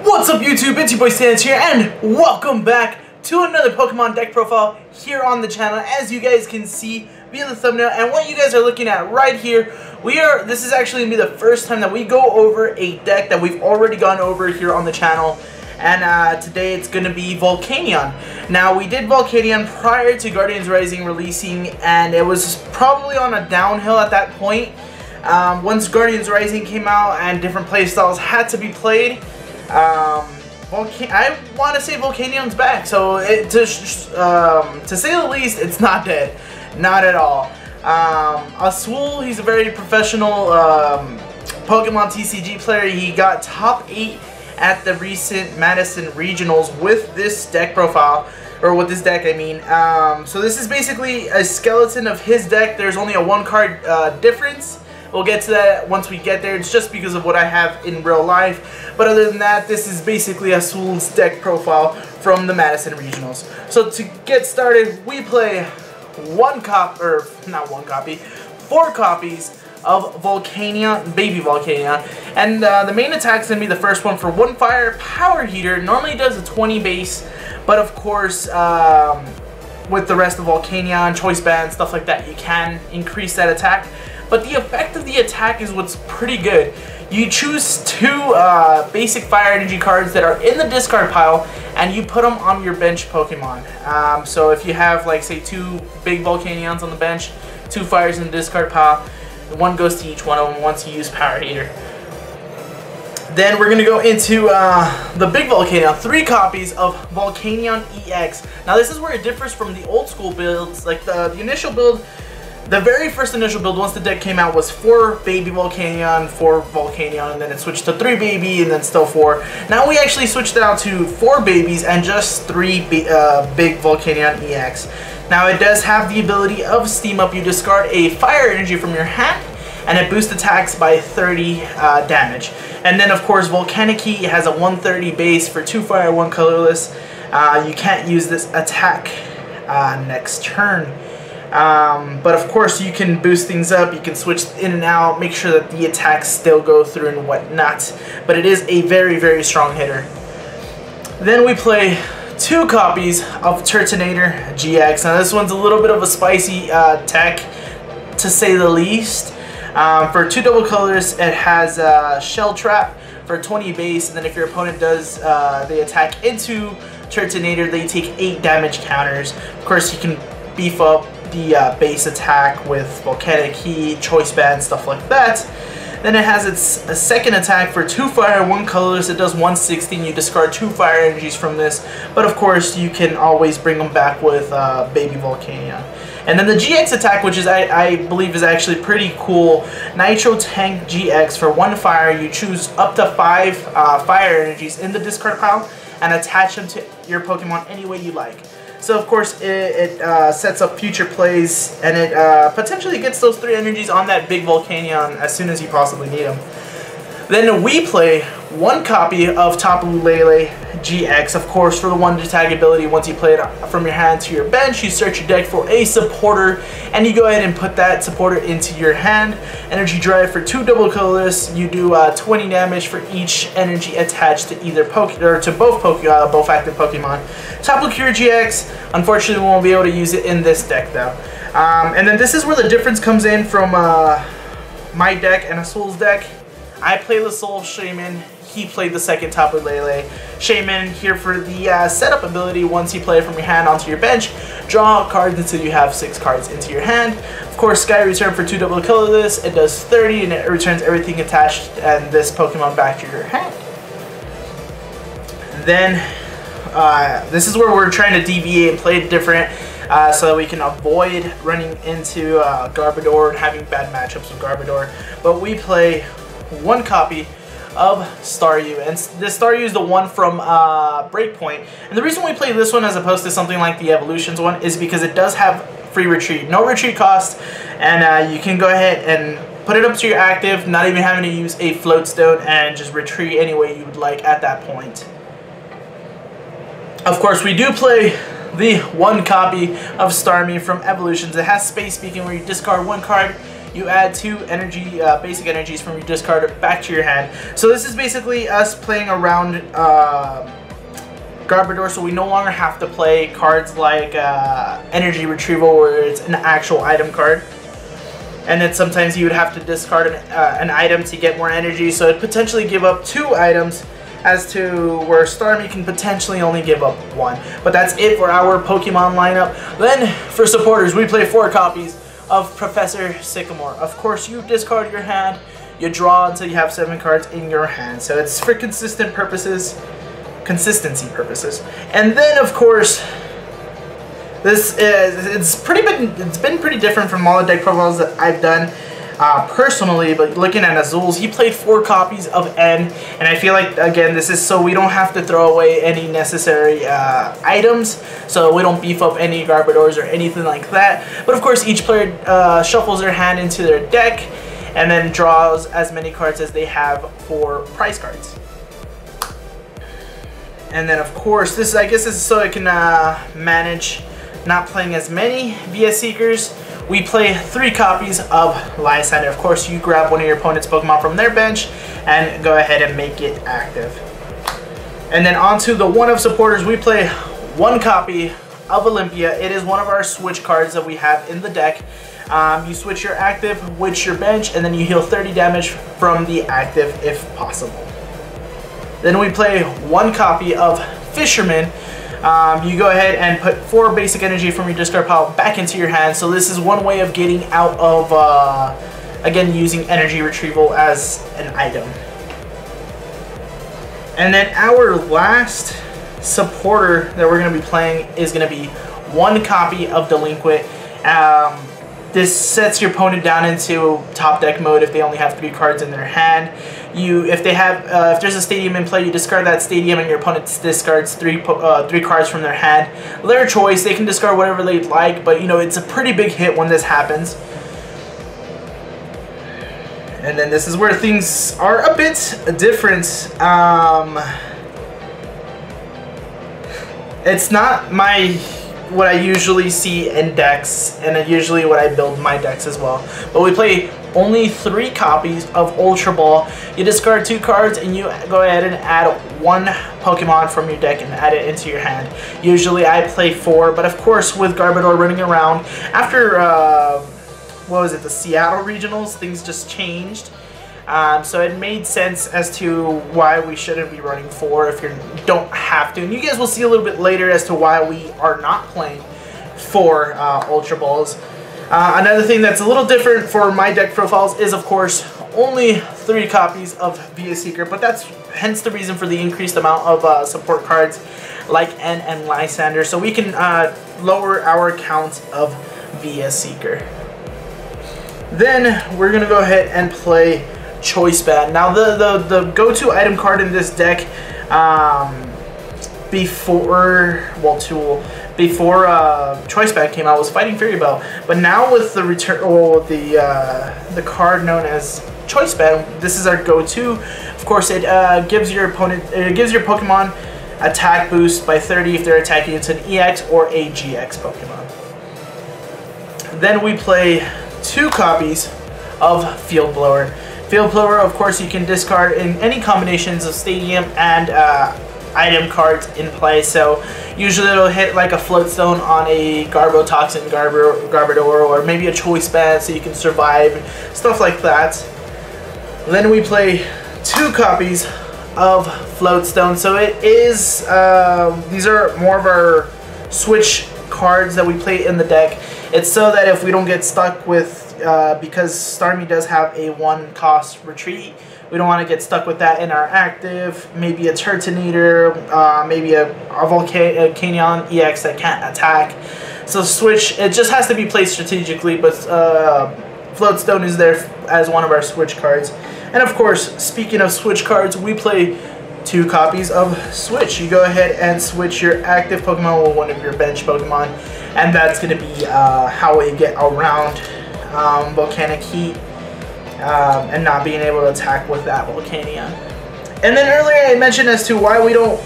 What's up YouTube, it's your boy Stans here, and welcome back to another Pokemon deck profile here on the channel. As you guys can see via the thumbnail, and what you guys are looking at right here, this is actually going to be the first time that we go over a deck that we've already gone over here on the channel. And today it's going to be Volcanion. Now, we did Volcanion prior to Guardians Rising releasing, and it was probably on a downhill at that point. Once Guardians Rising came out and different playstyles had to be played, I want to say Volcanion's back. So to say the least, it's not dead, not at all. Azul, he's a very professional Pokemon TCG player. He got top 8 at the recent Maddison regionals with this deck profile, or with this deck I mean. So this is basically a skeleton of his deck. There's only a 1-card difference. We'll get to that once we get there. It's just because of what I have in real life. But other than that, this is basically Azul's deck profile from the Maddison regionals. So to get started, we play 4 copies of Volcanion, Baby Volcanion. And the main attack is going to be the first one for 1 fire power heater. Normally does a 20 base, but of course, with the rest of Volcanion, choice band, stuff like that, you can increase that attack. But the effect of the attack is what's pretty good. You choose 2 basic fire energy cards that are in the discard pile, and you put them on your bench Pokemon. So if you have, like, say, 2 big Volcanions on the bench, 2 fires in the discard pile, 1 goes to each one of them once you use Power Heater. Then we're going to go into the big Volcanion, 3 copies of Volcanion EX. Now this is where it differs from the old school builds. Like the initial build, the very first initial build, once the deck came out, was 4 baby Volcanion, 4 Volcanion, and then it switched to 3 baby, and then still 4. Now we actually switched it out to 4 babies and just 3 big Volcanion EX. Now it does have the ability of Steam Up. You discard a fire energy from your hand, and it boosts attacks by 30 damage. And then of course Volcanic Heat has a 130 base for 2 fire, 1 colorless. You can't use this attack next turn. But of course you can boost things up, you can switch in and out, make sure that the attacks still go through and whatnot. But it is a very, very strong hitter. Then we play 2 copies of Turtonator GX. Now this one's a little bit of a spicy tech, to say the least. For 2 double colors, it has Shell Trap for 20 base, and then if your opponent does the attack into Turtonator, they take 8 damage counters. Of course you can beef up the base attack with Volcanic Heat, Choice Band, stuff like that. Then it has its second attack for 2 fire, 1 colorless. It does 116. You discard 2 fire energies from this, but of course you can always bring them back with Baby Volcanion. And then the GX attack, which is I believe is actually pretty cool. Nitro Tank GX for 1 fire. You choose up to 5 fire energies in the discard pile and attach them to your Pokemon any way you like. So of course it sets up future plays, and it potentially gets those 3 energies on that big Volcanion as soon as you possibly need them. Then we play 1 copy of Tapu Lele GX, of course, for the 1 tag ability. Once you play it from your hand to your bench, you search your deck for a supporter, and you go ahead and put that supporter into your hand. Energy Drive for 2 double colorless. You do 20 damage for each energy attached to either both active Pokemon. Tapu Cure GX, unfortunately, we won't be able to use it in this deck though. And then this is where the difference comes in from my deck and Azul's deck. I play the Soul Shaman. He played the second Tapu Lele. Shaman here for the setup ability. Once you play it from your hand onto your bench, draw cards until you have 6 cards into your hand. Of course, Sky Return for 2 double colorless. It does 30, and it returns everything attached and this Pokemon back to your hand. Then this is where we're trying to deviate and play it different, so that we can avoid running into Garbodor and having bad matchups with Garbodor. But we play 1 copy of Staryu, and this Staryu is the one from Breakpoint. And the reason we play this one as opposed to something like the Evolutions one is because it does have free retreat, no retreat cost, and you can go ahead and put it up to your active, not even having to use a float stone, and just retreat any way you would like at that point. Of course, we do play the 1 copy of Starmie from Evolutions. It has Space Beacon where you discard 1 card, you add 2 energy, basic energies from your discard back to your hand. So this is basically us playing around Garbodor, so we no longer have to play cards like Energy Retrieval, where it's an actual item card. And then sometimes you would have to discard an item to get more energy, so it'd potentially give up 2 items, as to where Starmie can potentially only give up 1. But that's it for our Pokemon lineup. Then, for supporters, we play 4 copies of Professor Sycamore. Of course, you discard your hand, you draw until you have 7 cards in your hand. So it's for consistency purposes. And then, of course, it's been pretty different from all the deck profiles that I've done personally. But looking at Azul's, he played 4 copies of N, and I feel like, again, this is so we don't have to throw away any necessary items, so we don't beef up any Garbodors or anything like that. But of course, each player shuffles their hand into their deck and then draws as many cards as they have for prize cards. And then, of course, I guess this is so I can manage not playing as many VS Seekers. We play 3 copies of Lysander. Of course, you grab one of your opponent's Pokemon from their bench and go ahead and make it active. And then onto the one of supporters, we play 1 copy of Olympia. It is one of our switch cards that we have in the deck. You switch your active with your bench, and then you heal 30 damage from the active if possible. Then we play 1 copy of Fisherman. You go ahead and put 4 basic energy from your discard pile back into your hand. So this is one way of getting out of, again, using energy retrieval as an item. And then our last supporter that we're going to be playing is going to be 1 copy of Delinquent. This sets your opponent down into top deck mode if they only have 3 cards in their hand. If there's a stadium in play, you discard that stadium, and your opponent discards 3 cards from their hand. Their choice. They can discard whatever they'd like, but you know it's a pretty big hit when this happens. And then this is where things are a bit different. It's not what I usually see in decks, and usually what I build my decks as well. But we play only 3 copies of Ultra Ball. You discard 2 cards, and you go ahead and add 1 Pokemon from your deck and add it into your hand. Usually I play 4, but of course with Garbodor running around, after, what was it, the Seattle Regionals, things just changed. So it made sense as to why we shouldn't be running 4 if you don't have to. And you guys will see a little bit later as to why we are not playing 4 Ultra Balls. Another thing that's a little different for my deck profiles is, of course, only 3 copies of VS Seeker, but that's hence the reason for the increased amount of support cards like N and Lysander, so we can lower our count of VS Seeker. Then we're going to go ahead and play Choice Band. Now the go-to item card in this deck before Choice Band came out was Fighting Fury Bell, but now with the return, the card known as Choice Band, this is our go-to. Of course, it gives your Pokemon attack boost by 30 if they're attacking into an EX or a GX Pokemon. Then we play 2 copies of Field Blower. Field Blower, of course, you can discard in any combinations of Stadium and item cards in play. So usually it'll hit like a Floatstone on a Garbotoxin, Garbodor, or maybe a Choice Band so you can survive, stuff like that. Then we play 2 copies of Floatstone. So it is, these are more of our switch cards that we play in the deck. It's so that if we don't get stuck with, because Starmie does have a 1-cost retreat, we don't want to get stuck with that in our active. Maybe a Turtonator, maybe a Volcanion EX that can't attack. So switch, it just has to be played strategically, but Floatstone is there as one of our switch cards. And of course, speaking of switch cards, we play 2 copies of Switch. You go ahead and switch your active Pokemon with one of your bench Pokemon, and that's going to be how we get around Volcanic Heat and not being able to attack with that Volcanion. And then earlier I mentioned as to why we don't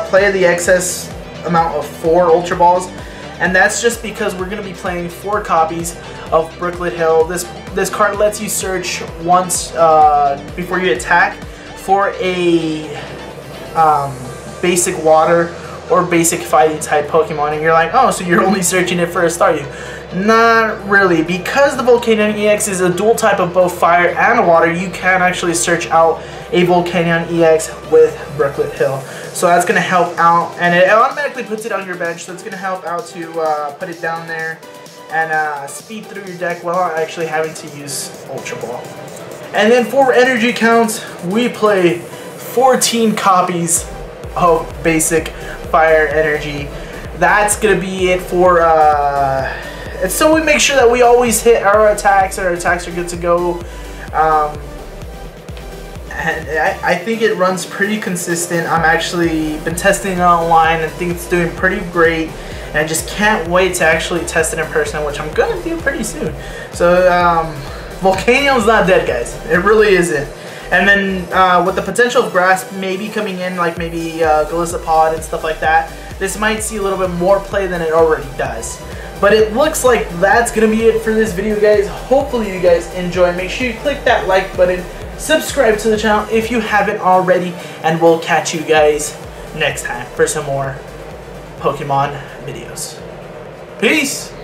play the excess amount of 4 Ultra Balls. and that's just because we're going to be playing 4 copies of Brooklet Hill. This card lets you search once before you attack for a basic water or basic fighting type Pokemon, and you're like, oh, so you're only searching it for a Staryu. Not really. Because the Volcanion EX is a dual type of both fire and water, you can actually search out a Volcanion EX with Brooklet Hill. So that's going to help out, and it automatically puts it on your bench, so it's going to help out to put it down there and speed through your deck without actually having to use Ultra Ball. And then for energy counts, we play 14 copies of basic fire energy. That's gonna be it for and so we make sure that we always hit our attacks, and our attacks are good to go. And I think it runs pretty consistent. I'm actually been testing it online and think it's doing pretty great, and I just can't wait to actually test it in person, which I'm gonna do pretty soon. So Volcanion's not dead, guys. It really isn't. And then with the potential of grass maybe coming in, like maybe Golisopod and stuff like that, this might see a little bit more play than it already does. But it looks like that's going to be it for this video, guys. Hopefully you guys enjoy. Make sure you click that like button, subscribe to the channel if you haven't already, and we'll catch you guys next time for some more Pokemon videos. Peace!